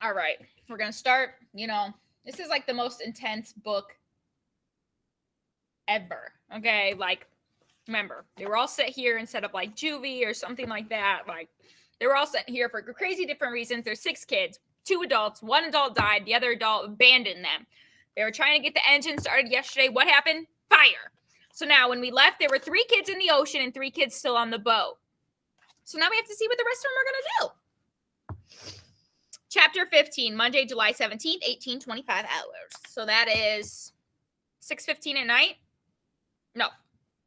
All right, we're going to start. This is like the most intense book ever. Okay, like, remember, they were all set here instead of like juvie or something like that. Like, they were all set here for crazy different reasons. There's 6 kids, 2 adults. One adult died, the other adult abandoned them. They were trying to get the engine started yesterday. What happened? Fire. So now when we left, there were 3 kids in the ocean and 3 kids still on the boat. So now we have to see what the rest of them are going to do. Chapter 15, Monday, July 17th, 1825 hours. So that is 6:15 at night. No,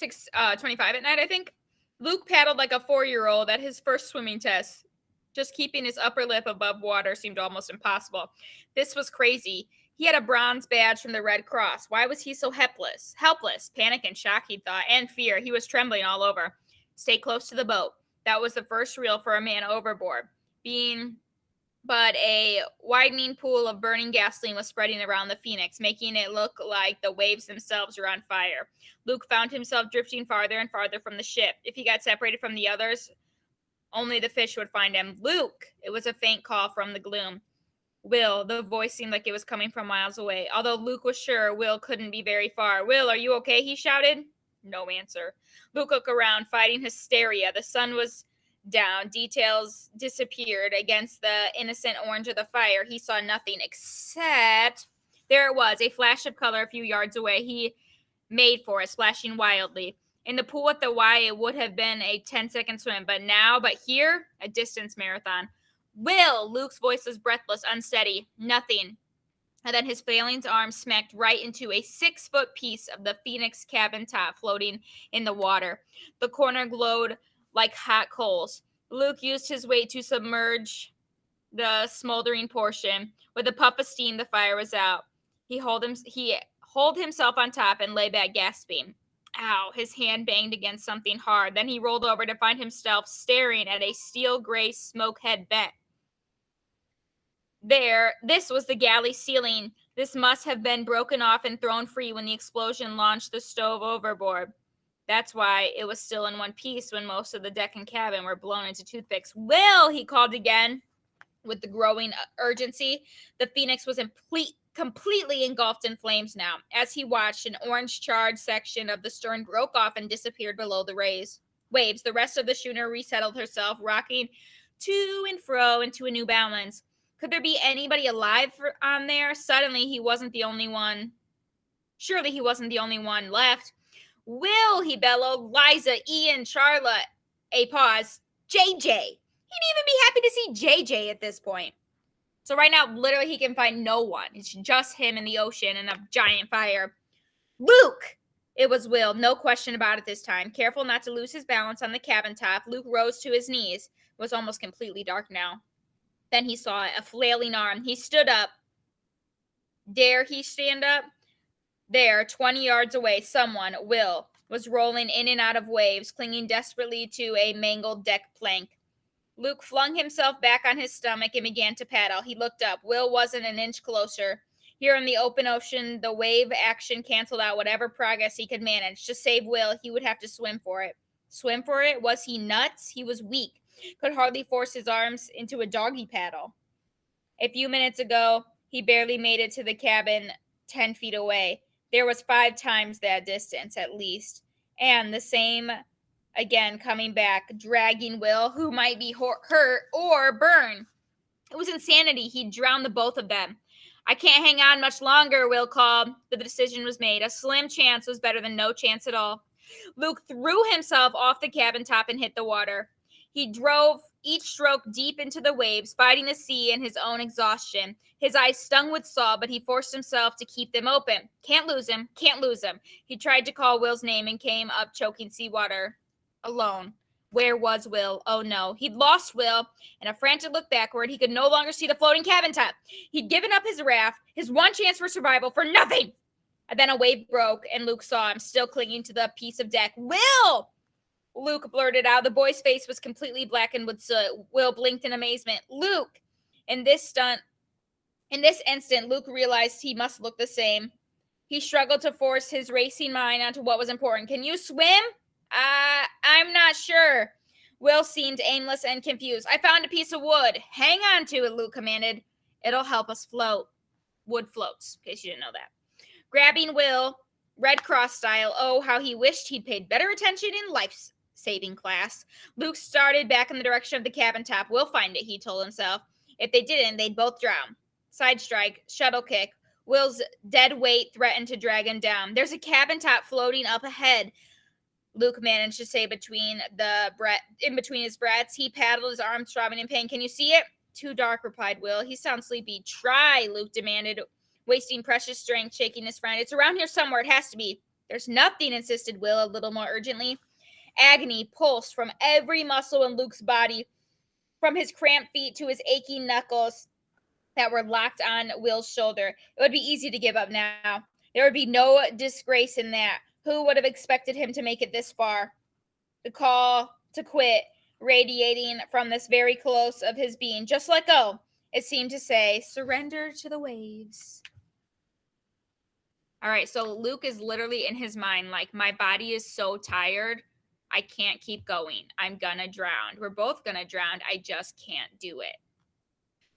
6:25 at night, I think. Luke paddled like a 4-year-old at his first swimming test. Just keeping his upper lip above water seemed almost impossible. This was crazy. He had a bronze badge from the Red Cross. Why was he so helpless? Helpless. Panic and shock, he thought, and fear. He was trembling all over. Stay close to the boat. That was the first rule for a man overboard. But a widening pool of burning gasoline was spreading around the Phoenix, making it look like the waves themselves were on fire. Luke found himself drifting farther and farther from the ship. If he got separated from the others, only the fish would find him. Luke! It was a faint call from the gloom. Will, the voice seemed like it was coming from miles away. Although Luke was sure Will couldn't be very far. Will, are you okay? He shouted. No answer. Luke looked around, fighting hysteria. The sun was down. Details disappeared against the innocent orange of the fire. He saw nothing except there it was, a flash of color a few yards away. He made for it, splashing wildly. In the pool at the Y, it would have been a 10-second swim, but here, a distance marathon. Will! Luke's voice was breathless, unsteady. Nothing. And then his failing arm smacked right into a 6-foot piece of the Phoenix cabin top floating in the water. The corner glowed like hot coals. Luke used his weight to submerge the smoldering portion. With a puff of steam, the fire was out. He hauled himself on top and lay back, gasping. Ow, his hand banged against something hard. Then he rolled over to find himself staring at a steel gray smoke head vent. This was the galley ceiling. This must have been broken off and thrown free when the explosion launched the stove overboard. That's why it was still in one piece when most of the deck and cabin were blown into toothpicks. Will, he called again with the growing urgency. The Phoenix was completely engulfed in flames now. As he watched, an orange-charred section of the stern broke off and disappeared below the waves. The rest of the schooner resettled herself, rocking to and fro into a new balance. Could there be anybody alive on there? Suddenly, he wasn't the only one. Surely he wasn't the only one left. Will, he bellowed. Liza, Ian, Charlotte. A pause. JJ. He'd even be happy to see JJ at this point. So right now, literally, he can find no one. It's just him in the ocean and a giant fire. Luke! It was Will, no question about it this time. Careful not to lose his balance on the cabin top, Luke rose to his knees. It was almost completely dark now. Then he saw a flailing arm. He stood up. Dare he stand up? There, 20 yards away, someone, Will, was rolling in and out of waves, clinging desperately to a mangled deck plank. Luke flung himself back on his stomach and began to paddle. He looked up. Will wasn't an inch closer. Here in the open ocean, the wave action canceled out whatever progress he could manage. To save Will, he would have to swim for it. Swim for it? Was he nuts? He was weak. Could hardly force his arms into a doggy paddle. A few minutes ago, he barely made it to the cabin 10 feet away. There was 5 times that distance, at least. And the same again coming back, dragging Will, who might be hurt or burn. It was insanity. He'd drown the both of them. I can't hang on much longer, Will called. The decision was made. A slim chance was better than no chance at all. Luke threw himself off the cabin top and hit the water. He drove each stroke deep into the waves, fighting the sea and his own exhaustion. His eyes stung with salt, but he forced himself to keep them open. Can't lose him. Can't lose him. He tried to call Will's name and came up choking seawater. Alone. Where was Will? Oh no. He'd lost Will. In a frantic look backward, he could no longer see the floating cabin top. He'd given up his raft, his one chance for survival, for nothing. And then a wave broke, and Luke saw him, still clinging to the piece of deck. Will! Luke blurted out. The boy's face was completely blackened with soot. Will blinked in amazement. Luke! In this instant, Luke realized he must look the same. He struggled to force his racing mind onto what was important. Can you swim? I'm not sure. Will seemed aimless and confused. I found a piece of wood. Hang on to it, Luke commanded. It'll help us float. Wood floats, in case you didn't know that. Grabbing Will, Red Cross style. Oh, how he wished he'd paid better attention in life-saving class. Luke started back in the direction of the cabin top. We'll find it, he told himself. If they didn't, they'd both drown. Side strike, shuttle kick. Will's dead weight threatened to drag him down. There's a cabin top floating up ahead, Luke managed to say in between his breaths. He paddled, his arms throbbing in pain. Can you see it? Too dark, replied Will. He sounds sleepy. Try, Luke demanded, wasting precious strength, shaking his friend. It's around here somewhere. It has to be. There's nothing, insisted Will a little more urgently. Agony pulsed from every muscle in Luke's body, from his cramped feet to his aching knuckles that were locked on Will's shoulder. It would be easy to give up now. There would be no disgrace in that. Who would have expected him to make it this far? The call to quit radiating from this very close of his being. Just let go. It seemed to say, surrender to the waves. All right, so Luke is literally in his mind like, my body is so tired. I can't keep going. I'm gonna drown. We're both gonna drown. I just can't do it.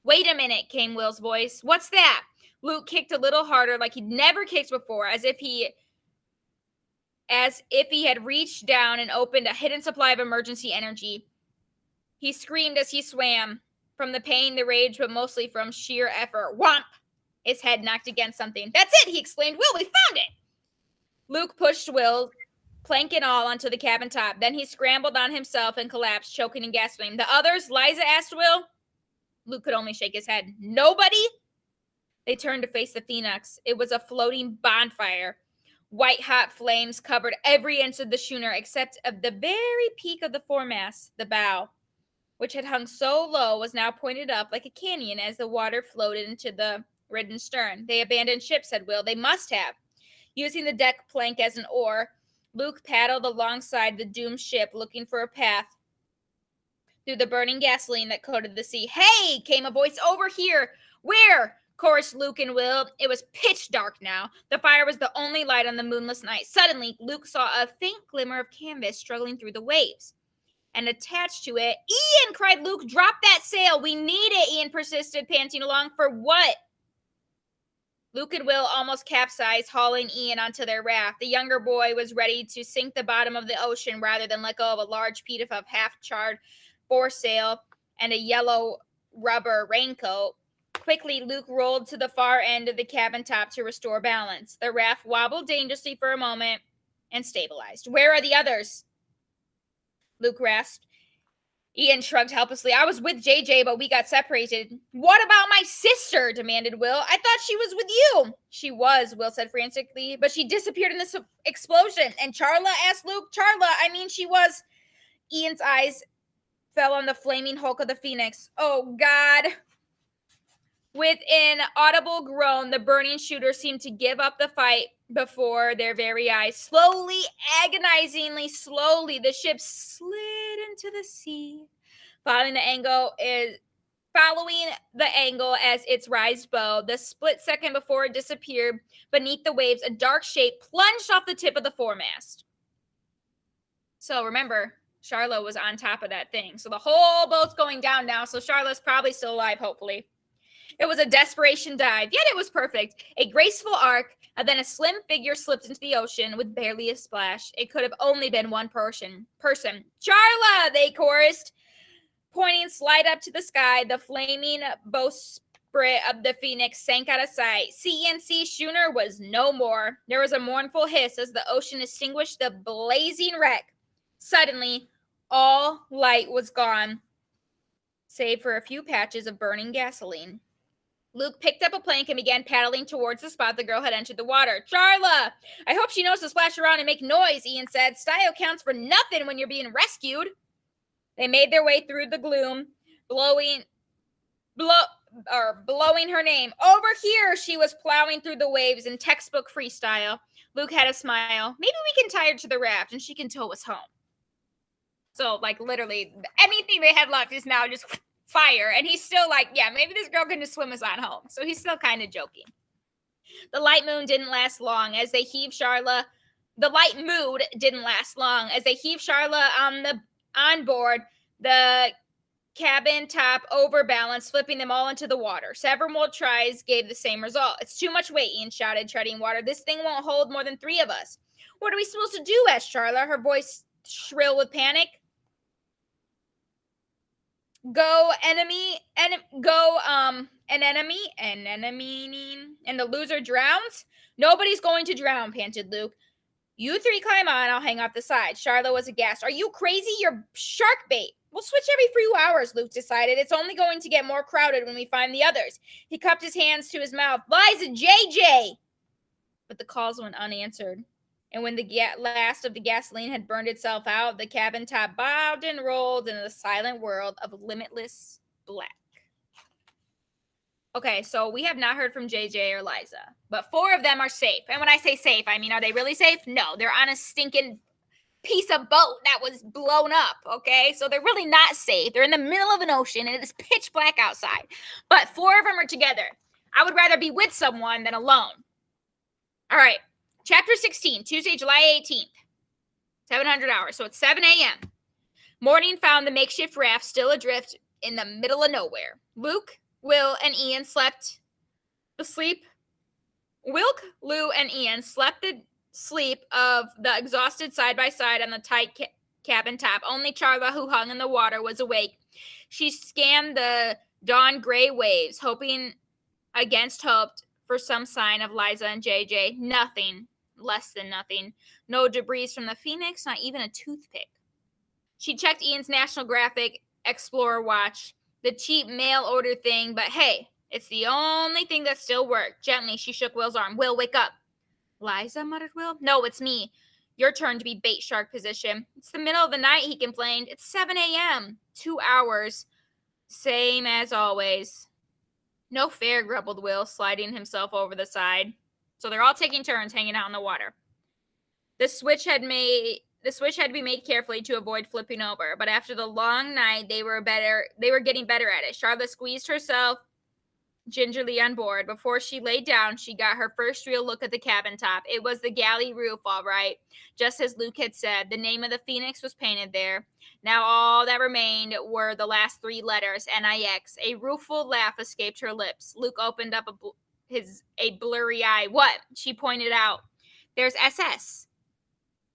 Wait a minute, came Will's voice. What's that? Luke kicked a little harder, like he'd never kicked before, as if he had reached down and opened a hidden supply of emergency energy. He screamed as he swam, from the pain, the rage, but mostly from sheer effort. Whomp! His head knocked against something. That's it, he exclaimed. Will, we found it! Luke pushed Will, plank and all, onto the cabin top. Then he scrambled on himself and collapsed, choking and gasping. The others? Liza asked Will. Luke could only shake his head. Nobody? They turned to face the Phoenix. It was a floating bonfire. White-hot flames covered every inch of the schooner except of the very peak of the foremast, the bow, which had hung so low, was now pointed up like a canyon as the water floated into the ridden stern. They abandoned ship, said Will. They must have. Using the deck plank as an oar, Luke paddled alongside the doomed ship, looking for a path through the burning gasoline that coated the sea. Hey, came a voice. Over here. Where? Chorused Luke and Will. It was pitch dark now. The fire was the only light on the moonless night. Suddenly, Luke saw a faint glimmer of canvas struggling through the waves. And attached to it, Ian, cried Luke, drop that sail. We need it, Ian persisted, panting along. For what? Luke and Will almost capsized, hauling Ian onto their raft. The younger boy was ready to sink the bottom of the ocean rather than let go of a large piece of half-charred foresail and a yellow rubber raincoat. Quickly, Luke rolled to the far end of the cabin top to restore balance. The raft wobbled dangerously for a moment and stabilized. Where are the others? Luke rasped. Ian shrugged helplessly. I was with JJ, but we got separated. What about my sister? Demanded Will. I thought she was with you. She was, Will said frantically, but she disappeared in this explosion. And Charla? Asked Luke. Charla, I mean, she was. Ian's eyes fell on the flaming hulk of the Phoenix. Oh, God. With an audible groan, the burning shooter seemed to give up the fight before their very eyes. Slowly, agonizingly slowly, the ship slid into the sea, following the angle as its rised bow. The split second before it disappeared beneath the waves, a dark shape plunged off the tip of the foremast. So remember, Charla was on top of that thing. So the whole boat's going down now. So Charla's probably still alive, hopefully. It was a desperation dive, yet it was perfect. A graceful arc, and then a slim figure slipped into the ocean with barely a splash. It could have only been one person. Charla, they chorused, pointing slight up to the sky. The flaming bowsprit of the Phoenix sank out of sight. CNC schooner was no more. There was a mournful hiss as the ocean extinguished the blazing wreck. Suddenly, all light was gone, save for a few patches of burning gasoline. Luke picked up a plank and began paddling towards the spot the girl had entered the water. Charla! I hope she knows to splash around and make noise, Ian said. Style counts for nothing when you're being rescued. They made their way through the gloom, blowing her name. Over here, she was plowing through the waves in textbook freestyle. Luke had a smile. Maybe we can tie her to the raft and she can tow us home. So, like, literally, anything they had left is now just fire. And he's still like, yeah, maybe this girl can just swim us on home. So he's still kind of joking. The light mood didn't last long as they heaved Charla on board. The cabin top overbalanced, flipping them all into the water. Several more tries gave the same result. It's too much weight, Ian shouted, treading water. This thing won't hold more than 3 of us. What are we supposed to do? Asked Charla, her voice shrill with panic. Go enemy, an enemy, and the loser drowns? Nobody's going to drown, panted Luke. You 3 climb on, I'll hang off the side. Charlotte was aghast. Are you crazy? You're shark bait. We'll switch every few hours, Luke decided. It's only going to get more crowded when we find the others. He cupped his hands to his mouth. Liza, JJ! But the calls went unanswered. And when the last of the gasoline had burned itself out, the cabin top bowed and rolled into the silent world of limitless black. Okay, so we have not heard from JJ or Liza, but 4 of them are safe. And when I say safe, I mean, are they really safe? No, they're on a stinking piece of boat that was blown up, okay? So they're really not safe. They're in the middle of an ocean, and it is pitch black outside. But 4 of them are together. I would rather be with someone than alone. All right, Chapter 16, Tuesday, July 18th, 700 hours. So it's 7 a.m. Morning found the makeshift raft still adrift in the middle of nowhere. Luke, Will, and Ian slept the sleep. Wilk, Lou, and Ian slept the sleep of the exhausted side by side on the tight cabin top. Only Charla, who hung in the water, was awake. She scanned the dawn gray waves, hoping against hope for some sign of Liza and JJ. Nothing. Less than nothing. No debris from the Phoenix, not even a toothpick. She checked Ian's National Graphic Explorer watch, the cheap mail order thing, but hey, it's the only thing that still worked. Gently, she shook Will's arm. Will, wake up. Liza, muttered Will. No, it's me. Your turn to be bait shark position. It's the middle of the night, he complained. It's 7 a.m. 2 hours. Same as always. No fair, grumbled Will, sliding himself over the side. So they're all taking turns hanging out in the water. The switch had to be made carefully to avoid flipping over, but after the long night, they were getting better at it. Charlotte squeezed herself gingerly on board. Before she laid down, she got her first real look at the cabin top. It was the galley roof, all right, just as Luke had said. The name of the Phoenix was painted there. Now all that remained were the last 3 letters, NIX. A rueful laugh escaped her lips. Luke opened up a blurry eye. What? She pointed out. There's SS.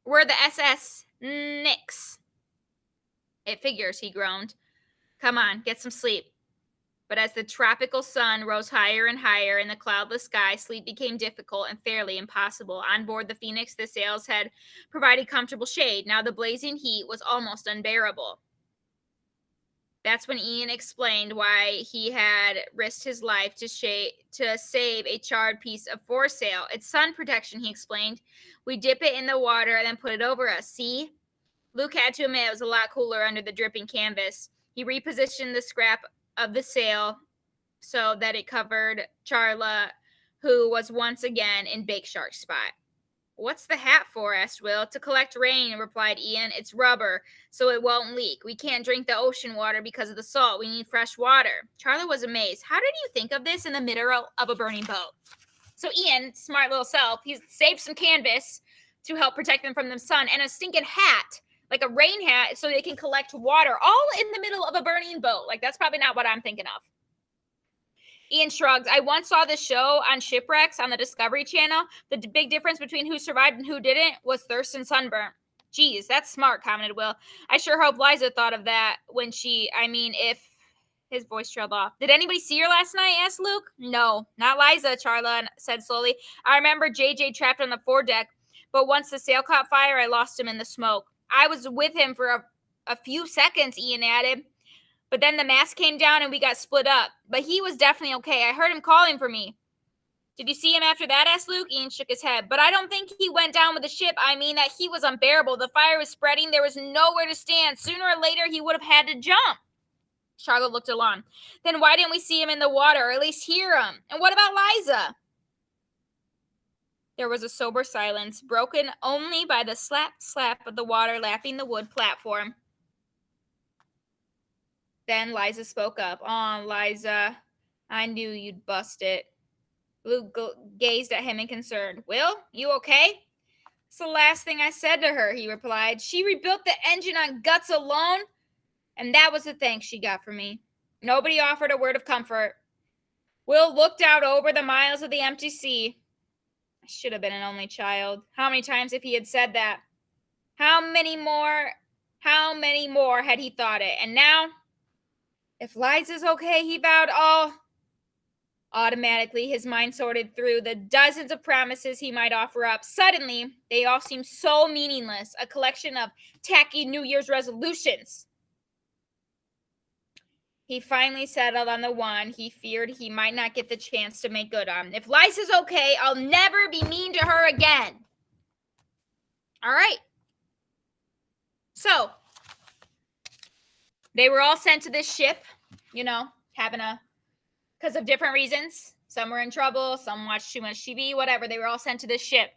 We're the SS Nix. It figures, he groaned. Come on, get some sleep. But as the tropical sun rose higher and higher in the cloudless sky, sleep became difficult and fairly impossible. On board the Phoenix, the sails had provided comfortable shade. Now the blazing heat was almost unbearable. That's when Ian explained why he had risked his life to save a charred piece of foresail. It's sun protection, he explained. We dip it in the water and then put it over us, see? Luke had to admit it was a lot cooler under the dripping canvas. He repositioned the scrap of the sail so that it covered Charla, who was once again in Bake Shark's spot. What's the hat for? Asked Will. To collect rain, replied Ian. It's rubber, so it won't leak. We can't drink the ocean water because of the salt. We need fresh water. Charla was amazed. How did you think of this in the middle of a burning boat? So Ian, smart little self, he's saved some canvas to help protect them from the sun and a stinking hat, like a rain hat, so they can collect water, all in the middle of a burning boat. Like, that's probably not what I'm thinking of. Ian shrugs. I once saw this show on Shipwrecks on the Discovery Channel. The big difference between who survived and who didn't was thirst and sunburn. Geez, that's smart, commented Will. I sure hope Liza thought of that when if his voice trailed off. Did anybody see her last night? Asked Luke. No, not Liza, Charla said slowly. I remember JJ trapped on the foredeck, but once the sail caught fire, I lost him in the smoke. I was with him for a few seconds, Ian added. But then the mast came down and we got split up. But he was definitely okay. I heard him calling for me. Did you see him after that? Asked Luke. Ian shook his head. But I don't think he went down with the ship. I mean, that heat was unbearable. The fire was spreading. There was nowhere to stand. Sooner or later, he would have had to jump. Charlotte looked alarmed. Then why didn't we see him in the water, or at least hear him? And what about Liza? There was a sober silence, broken only by the slap, slap of the water lapping the wood platform. Then Liza spoke up. Oh, Liza, I knew you'd bust it. Luke gazed at him in concern. Will, you okay? It's the last thing I said to her, he replied. She rebuilt the engine on guts alone. And that was the thanks she got from me. Nobody offered a word of comfort. Will looked out over the miles of the empty sea. I should have been an only child. How many times if he had said that? How many more had he thought it? And now, if Liza's okay, he vowed, all. Automatically, his mind sorted through the dozens of promises he might offer up. Suddenly, they all seemed so meaningless, a collection of tacky New Year's resolutions. He finally settled on the one he feared he might not get the chance to make good on. If Liza's okay, I'll never be mean to her again. All right. So, they were all sent to this ship, because of different reasons. Some were in trouble, some watched too much TV, whatever. They were all sent to this ship.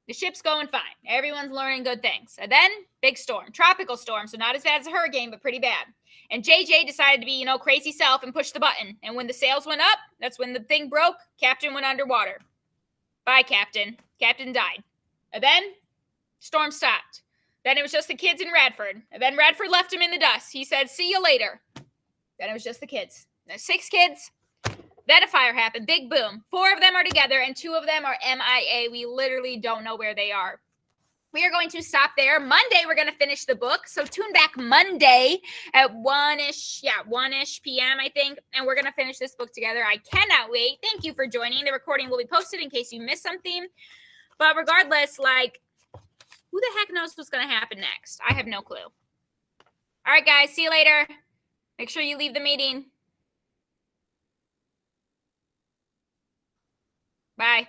The ship's going fine. Everyone's learning good things. And then, big storm, tropical storm. So not as bad as a hurricane, but pretty bad. And JJ decided to be, crazy self and push the button. And when the sails went up, that's when the thing broke. Captain went underwater. Bye, Captain. Captain died. And then, storm stopped. Then it was just the kids in Radford. And then Radford left him in the dust. He said, see you later. Then it was just the kids. There's 6 kids. Then a fire happened. Big boom. 4 of them are together and 2 of them are MIA. We literally don't know where they are. We are going to stop there. Monday, we're going to finish the book. So tune back Monday at 1-ish p.m., I think. And we're going to finish this book together. I cannot wait. Thank you for joining. The recording will be posted in case you missed something. But regardless, who the heck knows what's going to happen next? I have no clue. All right, guys. See you later. Make sure you leave the meeting. Bye.